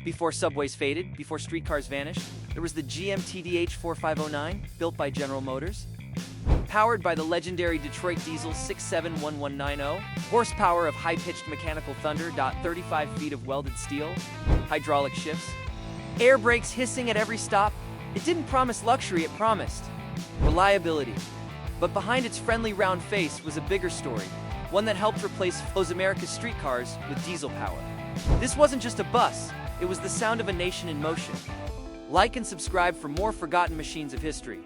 Before subways faded, before streetcars vanished, there was the GM TDH-4509, built by General Motors. Powered by the legendary Detroit diesel 671190, horsepower of high-pitched mechanical thunder. 35 feet of welded steel, hydraulic shifts, air brakes hissing at every stop. It didn't promise luxury, it promised reliability. But behind its friendly round face was a bigger story, one that helped replace those America's streetcars with diesel power. This wasn't just a bus, it was the sound of a nation in motion. Like and subscribe for more forgotten machines of history.